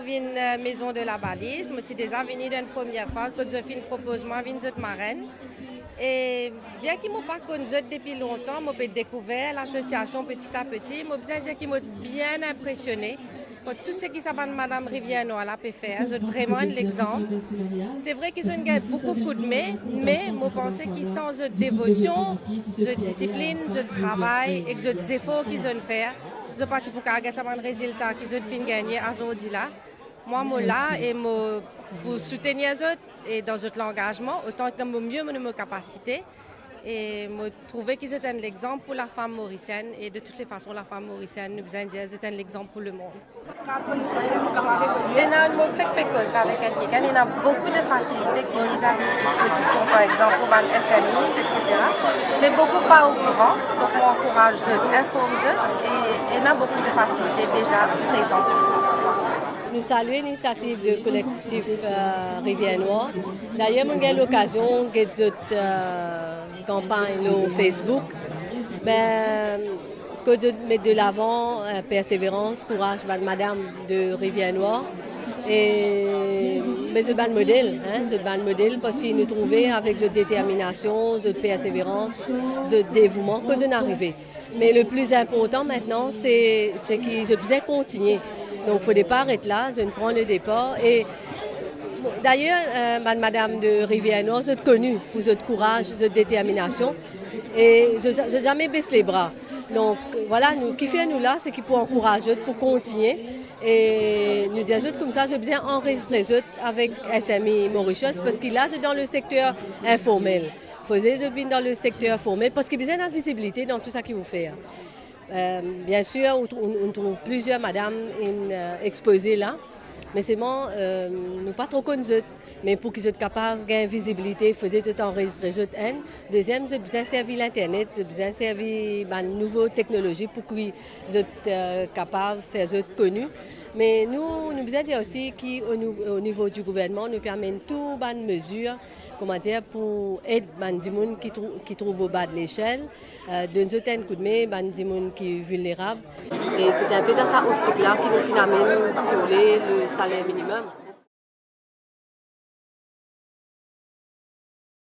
Une maison de la balise, je suis déjà venue une première fois, quand je fais un proposement, je suis marraine. Et bien qu'il ne m'ait pas connu depuis longtemps, j'ai découvert l'association petit à petit. Je bien dire qu'il m'a bien impressionné. Tout ce qui s'appelle Madame Rivière-Noire a pu faire, c'est vraiment l'exemple. C'est vrai qu'ils ont beaucoup de coups de main, mais je pense qu'ils sont de dévotion, de discipline, de travail et des efforts qu'ils ont fait. Je pense pour qu'ils aient un résultat qu'ils ont fait gagner aujourd'hui là. Moi, je suis là et pour soutenir les autres et dans l'engagement, autant que mieux mes capacités. Et je trouvais qu'ils étaient un exemple pour la femme mauricienne. Et de toutes les façons, la femme mauricienne, nous indiens, c'est un exemple pour le monde. Il y a un fait précoce avec un ticket. Il y a beaucoup de facilités qui nous à disposition, par exemple, pour les SMI, etc. Mais beaucoup pas au courant. Donc, on encourage eux, informe eux. Et il y a beaucoup de facilités déjà présentes. Nous saluons l'initiative du collectif Rivière-Noire. D'ailleurs, nous avons l'occasion de cette campagne sur Facebook. Que de mettre de l'avant persévérance, courage de Madame de Rivière-Noire. Mais c'est un modèle, c'est un modèle parce qu'il nous trouvait avec cette détermination, cette persévérance, ce dévouement que nous arrivons. Mais le plus important maintenant, c'est qu'il se bien continuer. Donc, il ne faut pas arrêter là, je prends le départ. Et d'ailleurs, Madame de Rivière-Noire, je suis connue pour votre courage, votre détermination. Et je n'ai jamais baissé les bras. Donc, voilà, qui fait nous là, c'est qu'il faut encourager, pour continuer. Et nous disons comme ça, je bien enregistrer avec SMI Mauritius parce qu'il a dans le secteur informel. Il faut venir dans le secteur formel parce qu'il y a besoin de visibilité dans tout ça qu'il vous fait. Bien sûr, on trouve plusieurs madames exposées là, mais c'est bon, nous pas trop connus. Mais pour qu'ils soient capables de visibilité, il faut tout enregistrer. Deuxième, j'ai besoin de servir l'Internet, j'ai besoin de servir de nouvelles technologies pour qu'ils soient capables de faire eux connus. Mais nous besoin de dire aussi qu'au niveau du gouvernement, nous permet toutes les mesures pour aider les gens qui trouvent au bas de l'échelle, d'un certain coup de main, les gens qui sont vulnérables. Et c'est un peu dans cette optique-là qu'ils nous finalement sur le salaire minimum.